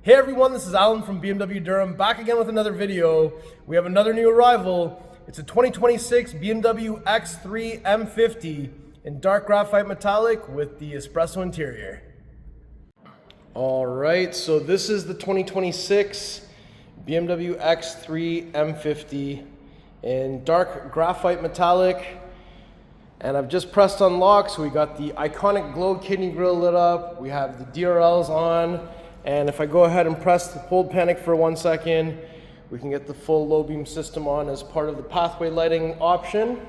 Hey everyone, this is Alan from BMW Durham, back again with another video. We have another new arrival. It's a 2026 BMW X3 M50 in dark graphite metallic with the Espresso interior. Alright, so this is the 2026 BMW X3 M50 in dark graphite metallic. And I've just pressed unlock, so we got the iconic glow kidney grille lit up. We have the DRLs on. And if I go ahead and hold panic for 1 second, we can get the full low beam system on as part of the pathway lighting option.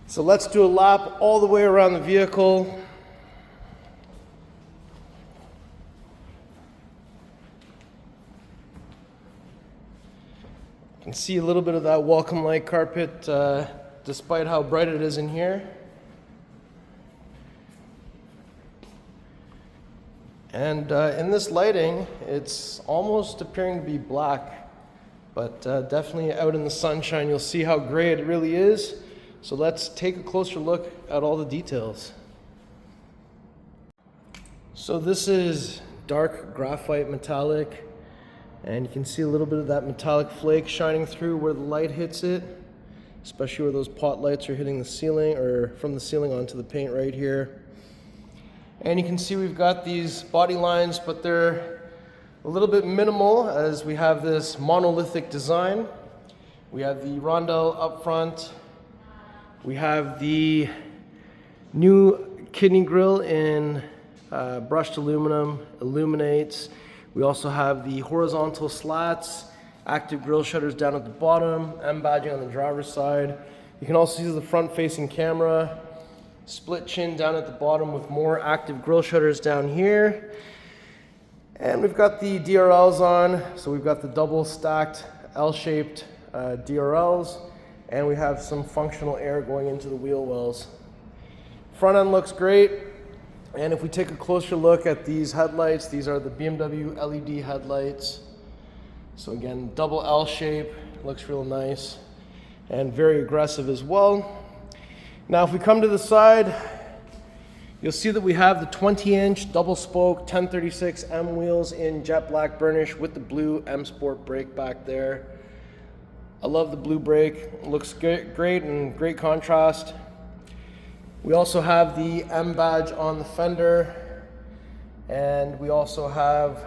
So let's do a lap all the way around the vehicle. You can see a little bit of that welcome light carpet despite how bright it is in here. And in this lighting, it's almost appearing to be black, but definitely out in the sunshine, you'll see how gray it really is. So let's take a closer look at all the details. So this is dark graphite metallic, and you can see a little bit of that metallic flake shining through where the light hits it, especially where those pot lights are hitting the ceiling, or from the ceiling onto the paint right here. And you can see we've got these body lines, but they're a little bit minimal as we have this monolithic design. We have the rondelle up front. We have the new kidney grille in brushed aluminum, illuminates. We also have the horizontal slats, active grille shutters down at the bottom, M badging on the driver's side. You can also see the front facing camera. Split chin down at the bottom with more active grille shutters down here. And we've got the DRLs on, so we've got the double stacked L-shaped DRLs, and we have some functional air going into the wheel wells. Front end looks great, and if we take a closer look at these headlights, these are the BMW LED headlights. So again, double L shape, looks real nice, and very aggressive as well. Now if we come to the side, you'll see that we have the 20-inch double spoke 1036M wheels in jet black burnish with the blue M Sport brake back there. I love the blue brake, it looks great and great contrast. We also have the M badge on the fender, and we also have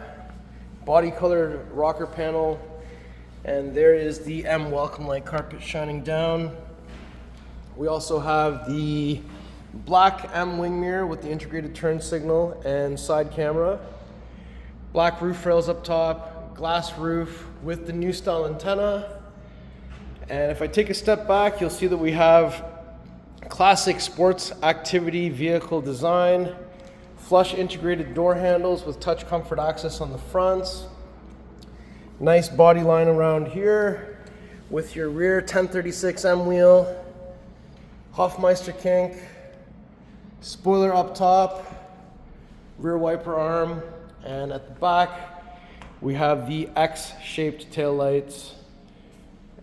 body colored rocker panel, and there is the M welcome light carpet shining down. We also have the black M wing mirror with the integrated turn signal and side camera. Black roof rails up top, glass roof with the new style antenna. And if I take a step back, you'll see that we have classic sports activity vehicle design, flush integrated door handles with touch comfort access on the fronts. Nice body line around here with your rear 1036M wheel. Hofmeister kink, spoiler up top, rear wiper arm, and at the back we have the X-shaped tail lights.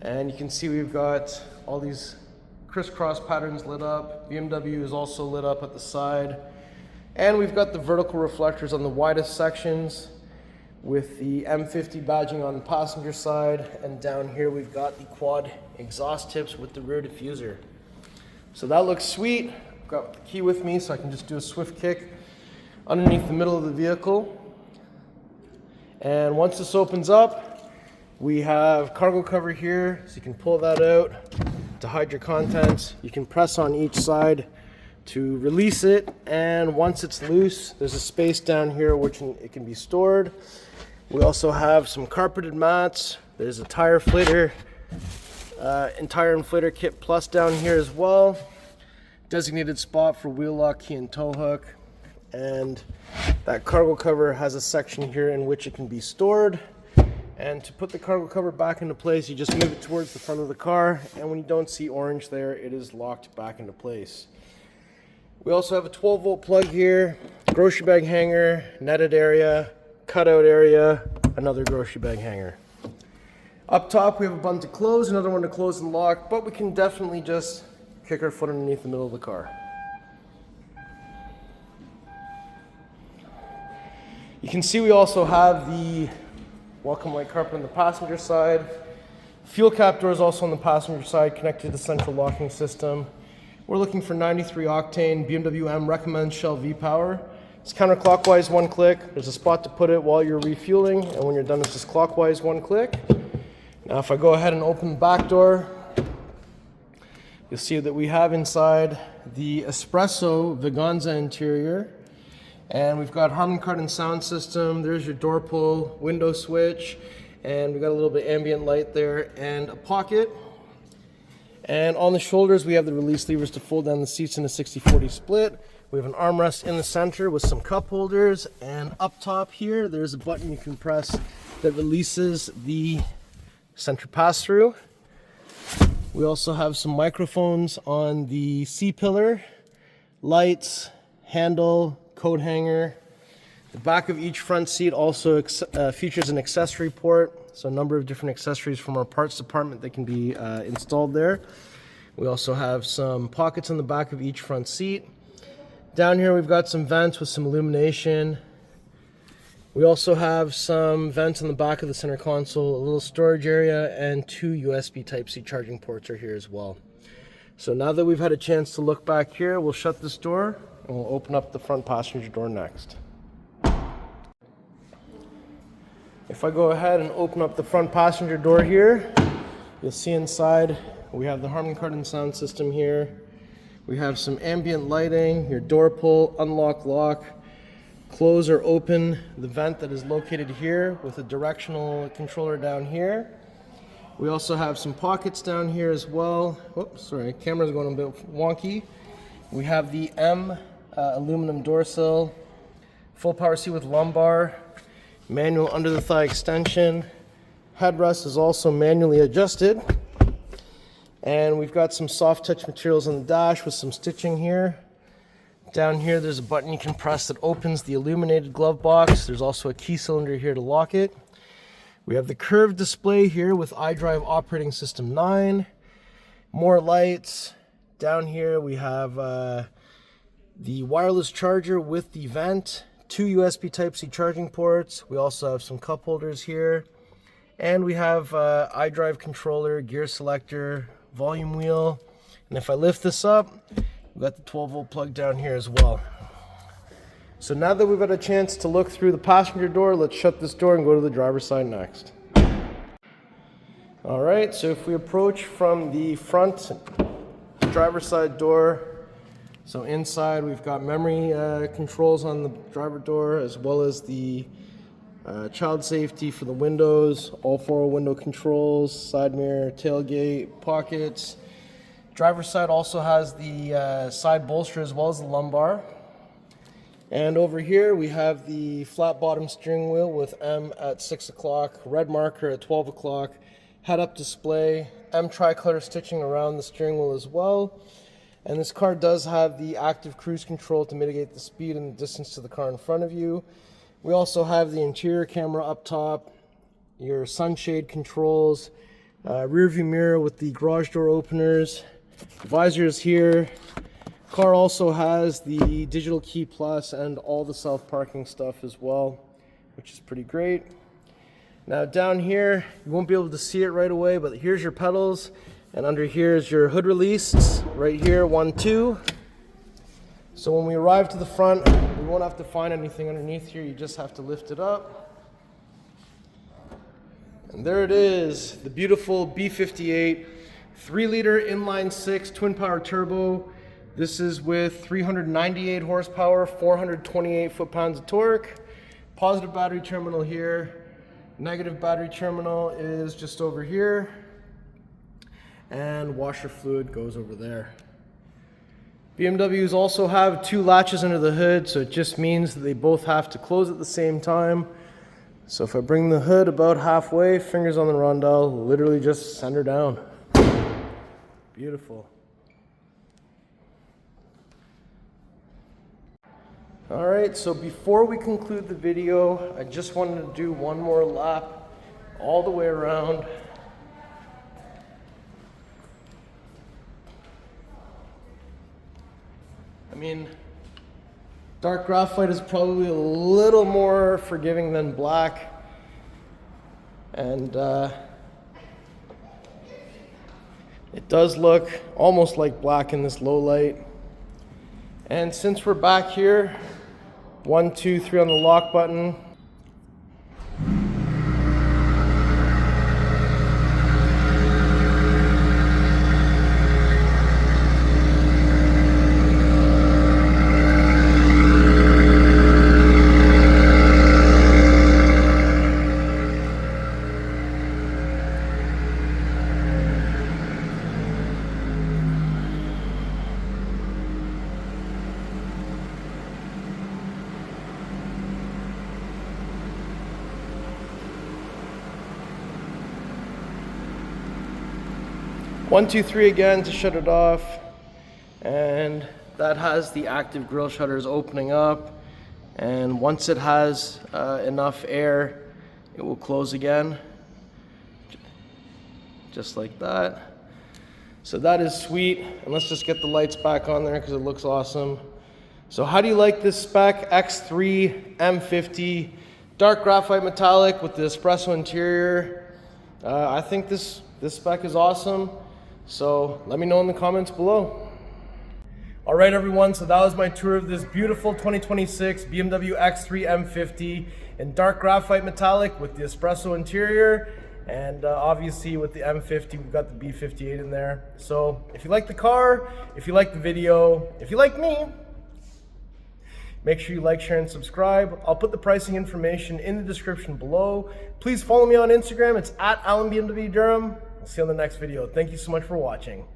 And you can see we've got all these crisscross patterns lit up. BMW is also lit up at the side. And we've got the vertical reflectors on the widest sections with the M50 badging on the passenger side. And down here we've got the quad exhaust tips with the rear diffuser. So that looks sweet. I've got the key with me so I can just do a swift kick underneath the middle of the vehicle. And once this opens up, we have cargo cover here, so you can pull that out to hide your contents. You can press on each side to release it, and once it's loose, there's a space down here which it can be stored. We also have some carpeted mats. There's a tire inflator. Entire inflator kit plus down here as well. Designated spot for wheel lock, key and tow hook. And that cargo cover has a section here in which it can be stored. And to put the cargo cover back into place, you just move it towards the front of the car, and when you don't see orange there, it is locked back into place. We also have a 12-volt plug here, grocery bag hanger, netted area, cutout area, another grocery bag hanger. Up top, we have a button to close, another one to close and lock, but we can definitely just kick our foot underneath the middle of the car. You can see we also have the welcome light carpet on the passenger side. Fuel cap door is also on the passenger side, connected to the central locking system. We're looking for 93 octane. BMW M recommends Shell V-Power. It's counterclockwise, one click. There's a spot to put it while you're refueling, and when you're done, it's just clockwise, one click. Now, if I go ahead and open the back door, you'll see that we have inside the Espresso Veganza interior, and we've got Harman Kardon sound system. There's your door pull, window switch, and we've got a little bit of ambient light there, and a pocket. And on the shoulders, we have the release levers to fold down the seats in a 60-40 split. We have an armrest in the center with some cup holders, and up top here, there's a button you can press that releases the center pass-through. We also have some microphones on the C-pillar, lights, handle, coat hanger. The back of each front seat also features an accessory port, so a number of different accessories from our parts department that can be installed there. We also have some pockets on the back of each front seat. Down here we've got some vents with some illumination. We also have some vents on the back of the center console, a little storage area, and 2 USB Type-C charging ports are here as well. So now that we've had a chance to look back here, we'll shut this door and we'll open up the front passenger door next. If I go ahead and open up the front passenger door here, you'll see inside we have the Harman Kardon sound system here. We have some ambient lighting, your door pull, unlock, lock, close or open the vent that is located here with a directional controller down here. We also have some pockets down here as well. Oops, sorry, camera's going a bit wonky. We have the M aluminum door sill, full power seat with lumbar, manual under the thigh extension. Headrest is also manually adjusted. And we've got some soft touch materials on the dash with some stitching here. Down here there's a button you can press that opens the illuminated glove box. There's also a key cylinder here to lock it. We have the curved display here with iDrive operating system 9. More lights. Down here we have the wireless charger with the vent. 2 USB Type-C charging ports. We also have some cup holders here. And we have iDrive controller, gear selector, volume wheel. And if I lift this up, we've got the 12-volt plug down here as well. So now that we've had a chance to look through the passenger door, let's shut this door and go to the driver's side next. All right, so if we approach from the front driver's side door, so inside we've got memory controls on the driver door, as well as the child safety for the windows, all 4 window controls, side mirror, tailgate, pockets. Driver's side also has the side bolster as well as the lumbar. And over here we have the flat bottom steering wheel with M at 6 o'clock, red marker at 12 o'clock, head-up display, M tricolor stitching around the steering wheel as well. And this car does have the active cruise control to mitigate the speed and the distance to the car in front of you. We also have the interior camera up top, your sunshade controls, rear view mirror with the garage door openers, visors here. Car also has the digital key plus and all the self-parking stuff as well, which is pretty great. Now down here, you won't be able to see it right away, but here's your pedals, and under here is your hood release, right here, 1, 2. So when we arrive to the front, we won't have to find anything underneath here, you just have to lift it up. And there it is, the beautiful B58 3-liter inline-6 twin-power turbo. This is with 398 horsepower, 428 foot-pounds of torque. Positive battery terminal here. Negative battery terminal is just over here. And washer fluid goes over there. BMWs also have 2 latches under the hood, so it just means that they both have to close at the same time. So if I bring the hood about halfway, fingers on the rondelle, literally just send her down. Beautiful. All right, so before we conclude the video, I just wanted to do one more lap all the way around. I mean, Dark graphite is probably a little more forgiving than black. And it does look almost like black in this low light. And since we're back here, 1, 2, 3 on the lock button. One, two, three again to shut it off, and that has the active grille shutters opening up, and once it has enough air, it will close again, just like that. So that is sweet, and let's just get the lights back on there because it looks awesome. So how do you like this spec? X3 M50, dark graphite metallic with the Espresso interior. I think this spec is awesome. So let me know in the comments below. All right, everyone, so that was my tour of this beautiful 2026 BMW X3 M50 in dark graphite metallic with the Espresso interior. And obviously with the M50, we've got the B58 in there. So if you like the car, if you like the video, if you like me, make sure you like, share, and subscribe. I'll put the pricing information in the description below. Please follow me on Instagram. It's @AlanBMW Durham. I'll see you on the next video. Thank you so much for watching.